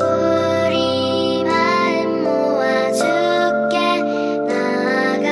우리 마음 모아 주께 나아가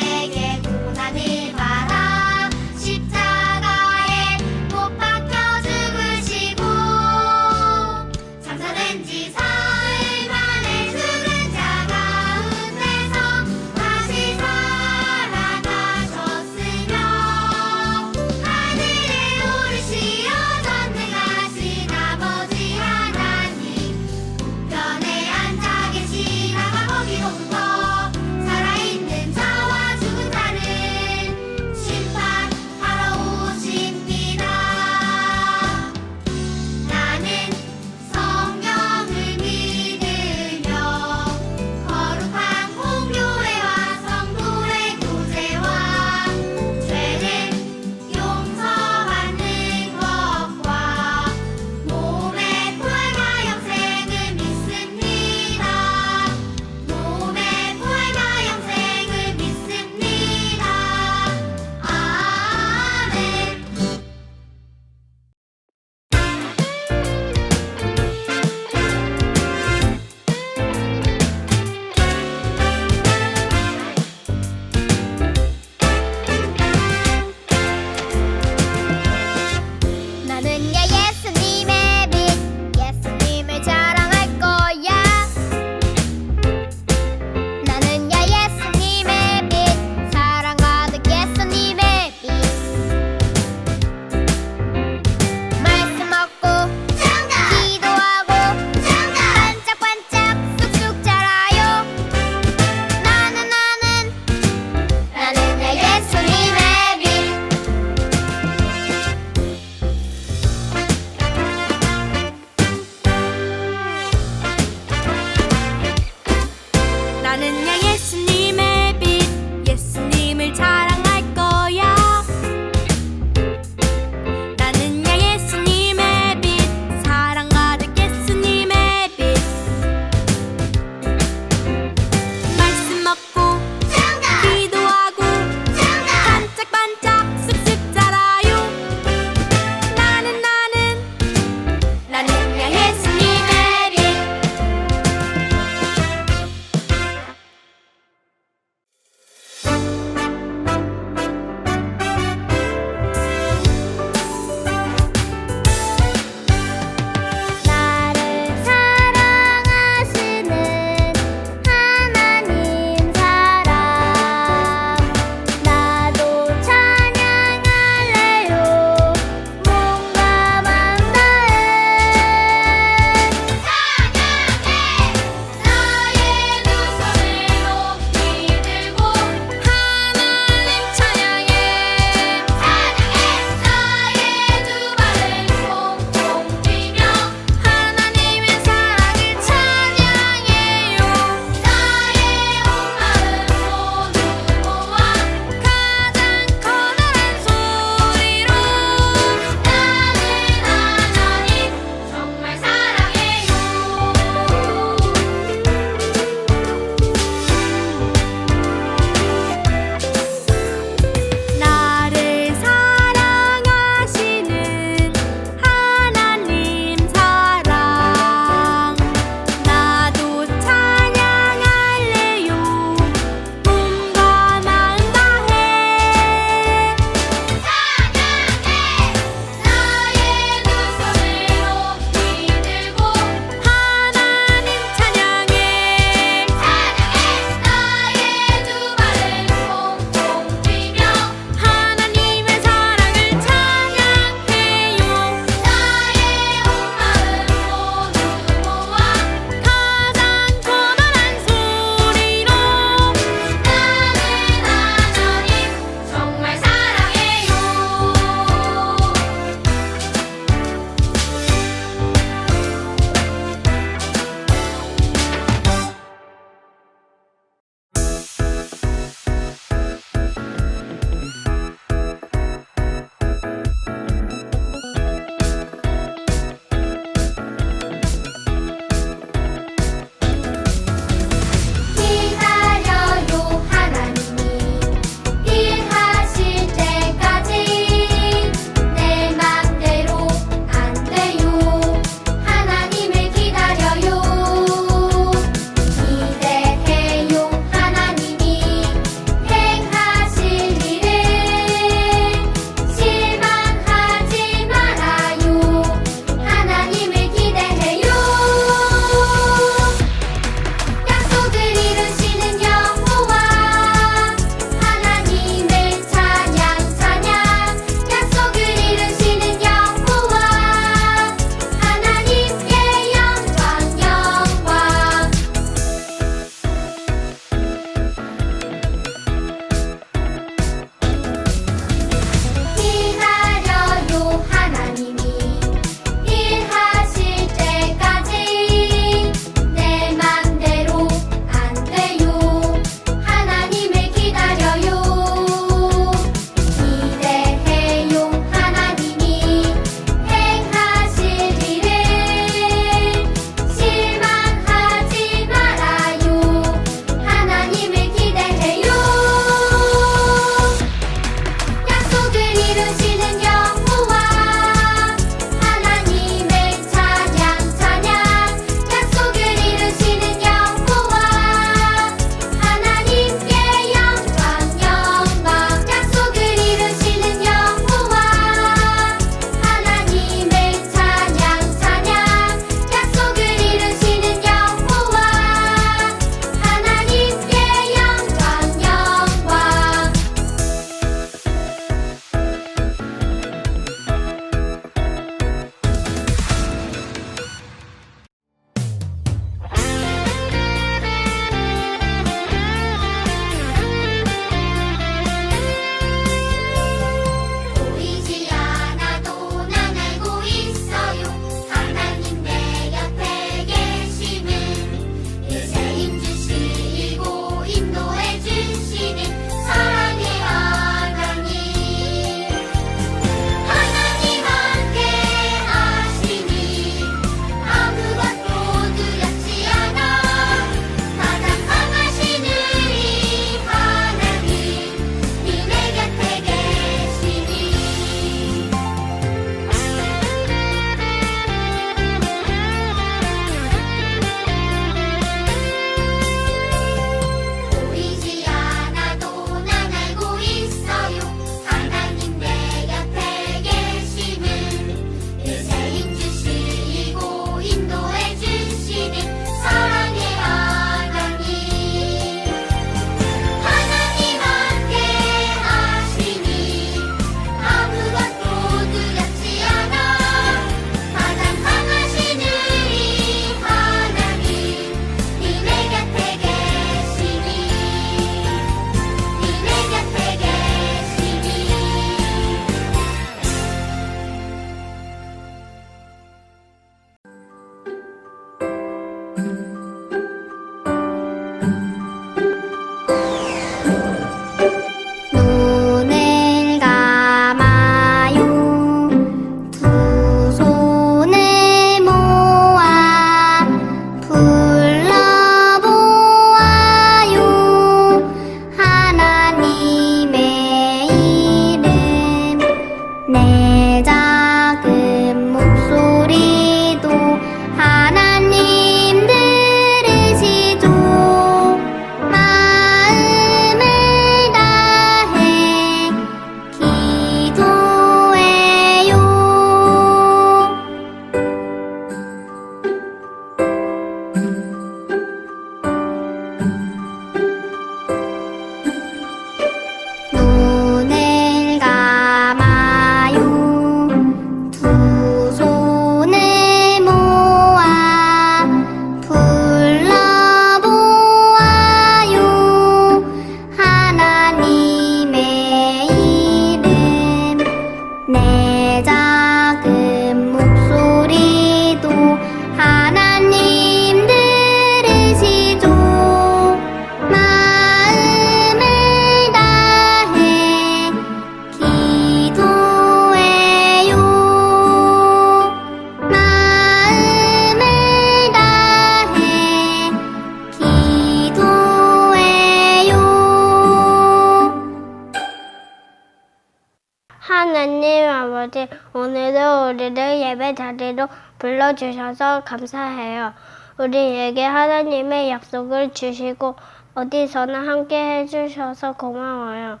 아버지, 오늘도 우리를 예배 자리로 불러주셔서 감사해요. 우리에게 하나님의 약속을 주시고 어디서나 함께 해주셔서 고마워요.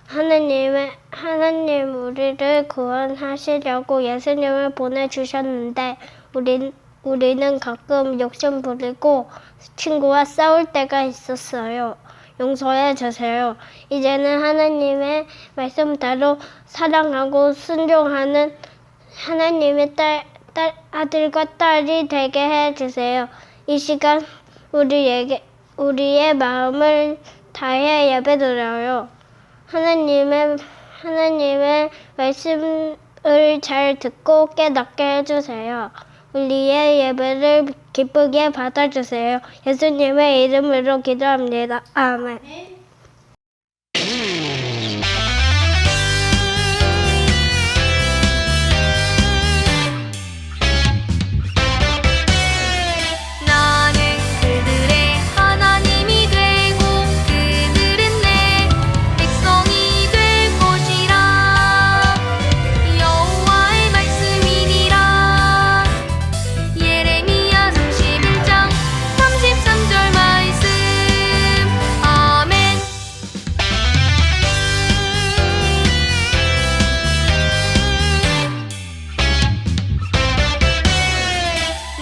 하나님 우리를 구원하시려고 예수님을 보내주셨는데 우리는 가끔 욕심 부리고 친구와 싸울 때가 있었어요. 용서해 주세요. 이제는 하나님의 말씀대로 사랑하고 순종하는 하나님의 아들과 딸이 되게 해 주세요. 이 시간 우리의 마음을 다해 예배드려요. 하나님의 말씀을 잘 듣고 깨닫게 해주세요. 우리의 예배를 기쁘게 받아주세요. 예수님의 이름으로 기도합니다. 아멘. 나는 그들의 하나님이 되고 그들은 내 백성이 될 것이라. 여호와의 말씀이니라. 예레미야 31장 33절 말씀. 아멘.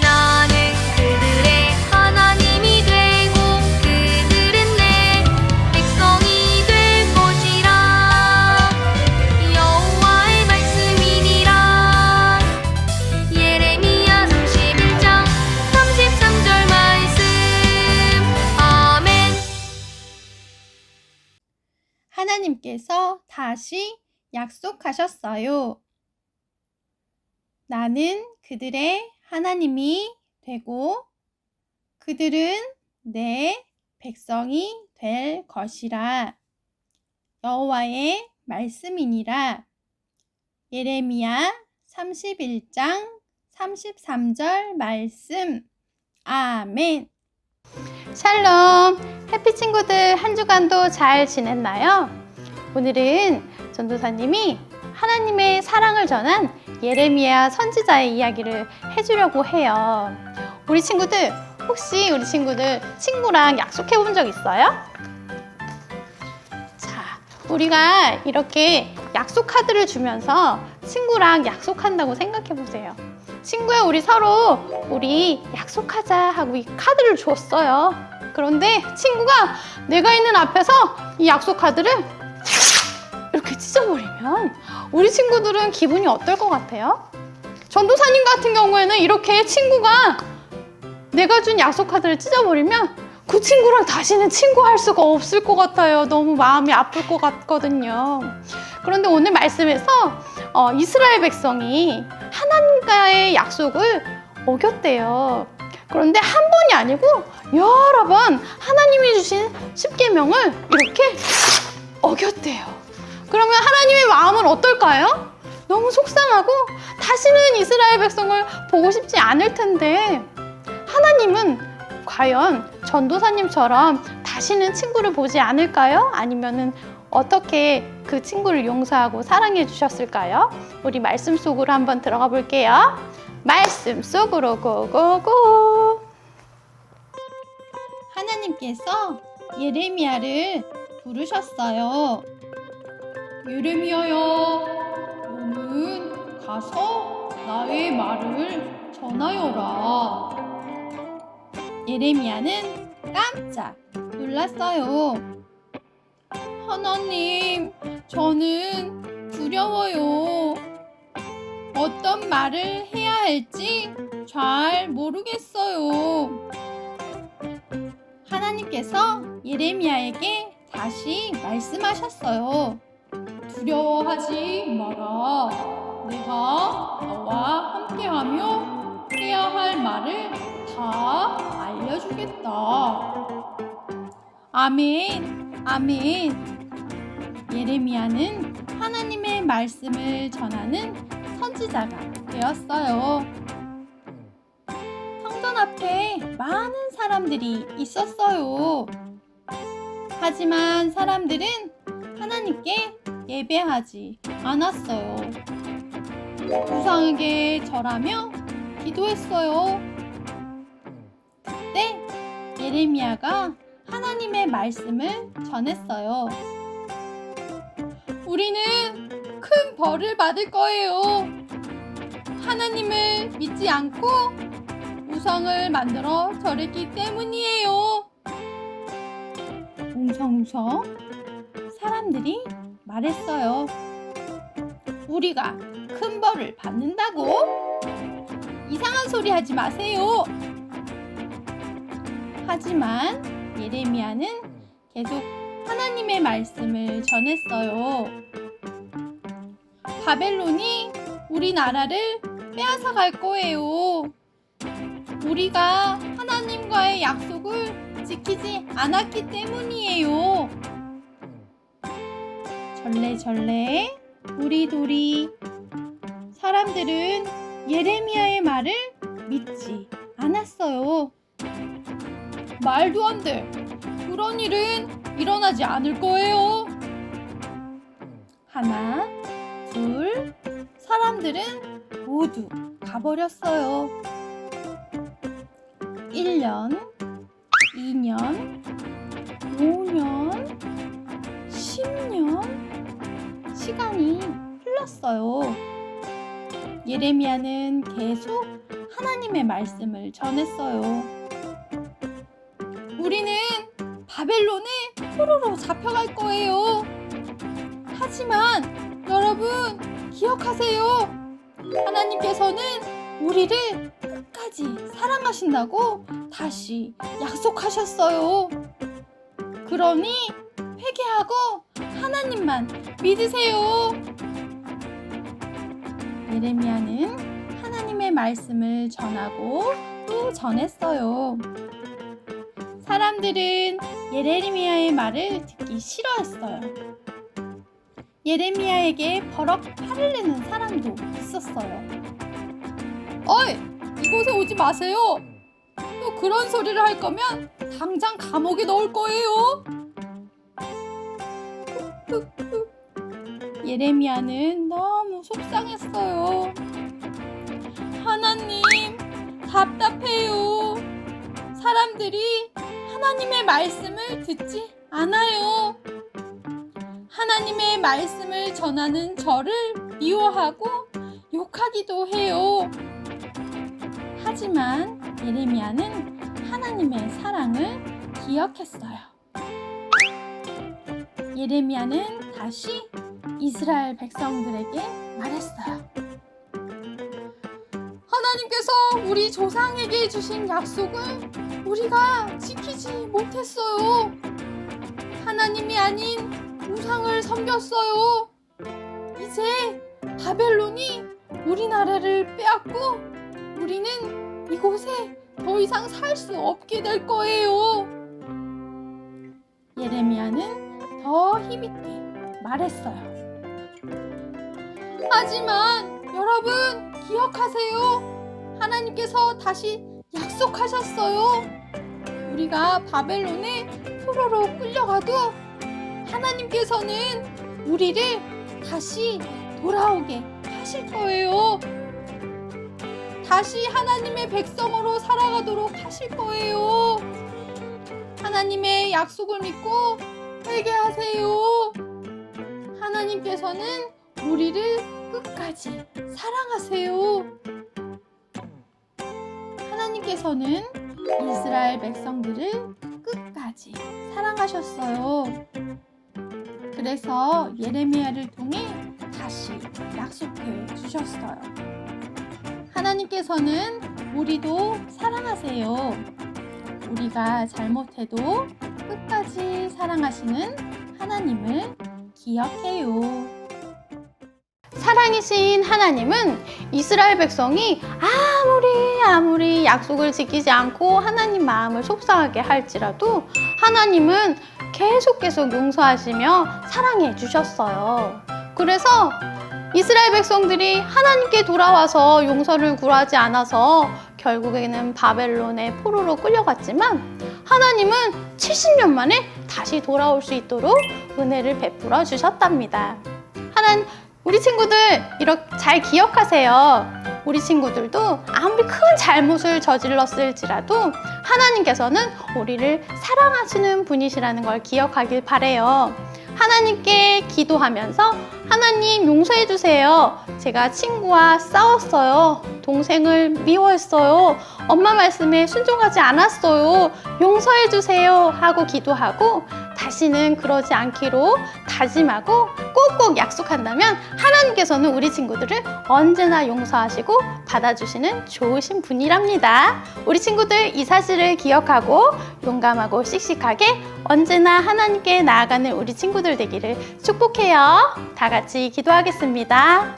나는 그들의 하나님이 되고 그들은 내 백성이 될 것이라. 여호와의 말씀이니라. 예레미야 31장 33절 말씀. 아멘. 하나님께서 다시 약속하셨어요. 나는 그들의 하나님이 되고 그들은 내 백성이 될 것이라. 여호와의 말씀이니라. 예레미야 31장 33절 말씀. 아멘. 샬롬. 해피 친구들, 한 주간도 잘 지냈나요? 오늘은 전도사님이 하나님의 사랑을 전한 예레미야 선지자의 이야기를 해주려고 해요. 우리 친구들, 혹시 우리 친구랑 약속해 본 적 있어요? 자, 우리가 이렇게 약속 카드를 주면서 친구랑 약속한다고 생각해 보세요. 친구야, 우리 서로 약속하자 하고 이 카드를 줬어요. 그런데 친구가 내가 있는 앞에서 이 약속 카드를 이렇게 찢어버리면 우리 친구들은 기분이 어떨 것 같아요? 전도사님 같은 경우에는 이렇게 친구가 내가 준 약속 카드를 찢어버리면 그 친구랑 다시는 친구할 수가 없을 것 같아요. 너무 마음이 아플 것 같거든요. 그런데 오늘 말씀에서 이스라엘 백성이 하나님과의 약속을 어겼대요. 그런데 한 번이 아니고 여러 번 하나님이 주신 십계명을 이렇게 어겼대요. 그러면 하나님의 마음은 어떨까요? 너무 속상하고 다시는 이스라엘 백성을 보고 싶지 않을 텐데 하나님은 과연 전도사님처럼 다시는 친구를 보지 않을까요? 아니면은 어떻게 그 친구를 용서하고 사랑해 주셨을까요? 우리 말씀 속으로 한번 들어가 볼게요. 말씀 속으로 고고고. 하나님께서 예레미야를 부르셨어요. 예레미야야, 너는 가서 나의 말을 전하여라. 예레미야는 깜짝 놀랐어요. 하나님, 저는 두려워요. 어떤 말을 해야 할지 잘 모르겠어요. 하나님께서 예레미야에게 다시 말씀하셨어요. 두려워하지 마라. 내가 너와 함께하며 해야 할 말을 다 알려주겠다. 아멘, 아멘. 예레미야는 하나님의 말씀을 전하는 선지자가 되었어요. 성전 앞에 많은 사람들이 있었어요. 하지만 사람들은 하나님께 예배하지 않았어요. 우상에게 절하며 기도했어요. 그때 예레미야가 하나님의 말씀을 전했어요. 우리는 큰 벌을 받을 거예요. 하나님을 믿지 않고 우상을 만들어 절했기 때문이에요. 웅성웅성 사람들이 말했어요. 우리가 큰 벌을 받는다고? 이상한 소리 하지 마세요. 하지만 예레미야는 계속 하나님의 말씀을 전했어요. 바벨론이 우리나라를 빼앗아 갈 거예요. 우리가 하나님과의 약속을 지키지 않았기 때문이에요. 절레절레 도리도리 사람들은 예레미야의 말을 믿지 않았어요. 말도 안 돼. 그런 일은 일어나지 않을 거예요. 하나, 둘, 사람들은 모두 가버렸어요. 1년, 2년, 5년, 10년 시간이 흘렀어요. 예레미야는 계속 하나님의 말씀을 전했어요. 우리는 바벨론에 포로로 잡혀갈 거예요. 하지만 여러분 기억하세요. 하나님께서는 우리를 끝까지 사랑하신다고 다시 약속하셨어요. 그러니 회개하고 하나님만 믿으세요. 예레미야는 하나님의 말씀을 전하고 또 전했어요. 사람들은 예레미야의 말을 듣기 싫어했어요. 예레미야에게 버럭 화를 내는 사람도 있었어요. 어이! 이곳에 오지 마세요! 또 그런 소리를 할 거면 당장 감옥에 넣을 거예요! 예레미야는 너무 속상했어요. 하나님, 답답해요. 사람들이 하나님의 말씀을 듣지 않아요. 하나님의 말씀을 전하는 저를 미워하고 욕하기도 해요. 하지만 예레미야는 하나님의 사랑을 기억했어요. 예레미야는 다시 이스라엘 백성들에게 말했어요. 하나님께서 우리 조상에게 주신 약속을 우리가 지키지 못했어요. 하나님이 아닌 우상을 섬겼어요. 이제 바벨론이 우리나라를 빼앗고 우리는 이곳에 더 이상 살 수 없게 될 거예요. 예레미야는 더 힘있게 말했어요. 하지만 여러분 기억하세요. 하나님께서 다시 약속하셨어요. 우리가 바벨론에 포로로 끌려가도 하나님께서는 우리를 다시 돌아오게 하실 거예요. 다시 하나님의 백성으로 살아가도록 하실 거예요. 하나님의 약속을 믿고 회개하세요. 하나님께서는 우리를 끝까지 사랑하세요. 하나님께서는 이스라엘 백성들을 끝까지 사랑하셨어요. 그래서 예레미야를 통해 다시 약속해 주셨어요. 하나님께서는 우리도 사랑하세요. 우리가 잘못해도 끝까지 사랑하시는 하나님을 기억해요. 사랑이신 하나님은 이스라엘 백성이 아무리 약속을 지키지 않고 하나님 마음을 속상하게 할지라도 하나님은 계속 용서하시며 사랑해 주셨어요. 그래서 이스라엘 백성들이 하나님께 돌아와서 용서를 구하지 않아서 결국에는 바벨론의 포로로 끌려갔지만 하나님은 70년 만에 다시 돌아올 수 있도록 은혜를 베풀어 주셨답니다. 우리 친구들 이렇게 잘 기억하세요. 우리 친구들도 아무리 큰 잘못을 저질렀을지라도 하나님께서는 우리를 사랑하시는 분이시라는 걸 기억하길 바래요. 하나님께 기도하면서 하나님 용서해 주세요. 제가 친구와 싸웠어요. 동생을 미워했어요. 엄마 말씀에 순종하지 않았어요. 용서해 주세요 하고 기도하고 다시는 그러지 않기로 다짐하고 꼭꼭 약속한다면 하나님께서는 우리 친구들을 언제나 용서하시고 받아주시는 좋으신 분이랍니다. 우리 친구들 이 사실을 기억하고 용감하고 씩씩하게 언제나 하나님께 나아가는 우리 친구들 되기를 축복해요. 다 같이 기도하겠습니다.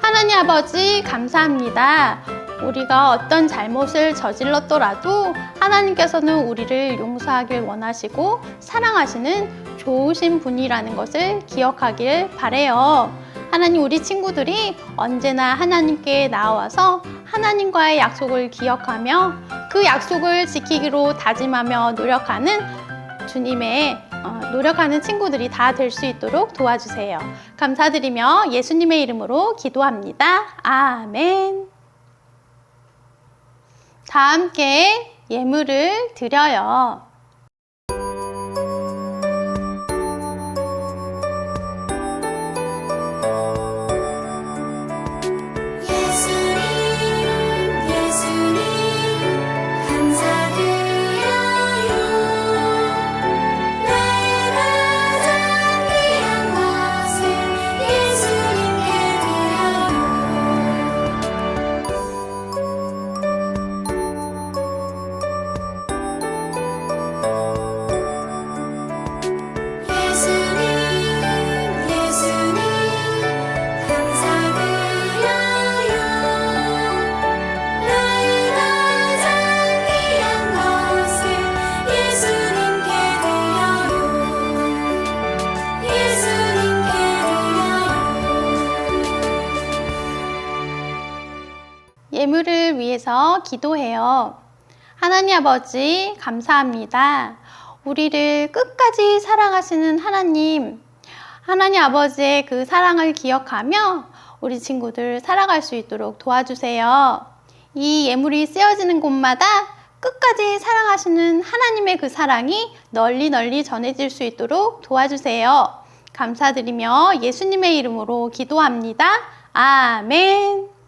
하나님 아버지 감사합니다. 우리가 어떤 잘못을 저질렀더라도 하나님께서는 우리를 용서하길 원하시고 사랑하시는 좋으신 분이라는 것을 기억하길 바래요. 하나님 우리 친구들이 언제나 하나님께 나와서 하나님과의 약속을 기억하며 그 약속을 지키기로 다짐하며 노력하는 주님의 노력하는 친구들이 다 될 수 있도록 도와주세요. 감사드리며 예수님의 이름으로 기도합니다. 아멘. 다 함께 예물을 드려요. 예물을 위해서 기도해요. 하나님 아버지 감사합니다. 우리를 끝까지 사랑하시는 하나님 아버지의 그 사랑을 기억하며 우리 친구들 살아갈 수 있도록 도와주세요. 이 예물이 쓰여지는 곳마다 끝까지 사랑하시는 하나님의 그 사랑이 널리 전해질 수 있도록 도와주세요. 감사드리며 예수님의 이름으로 기도합니다. 아멘.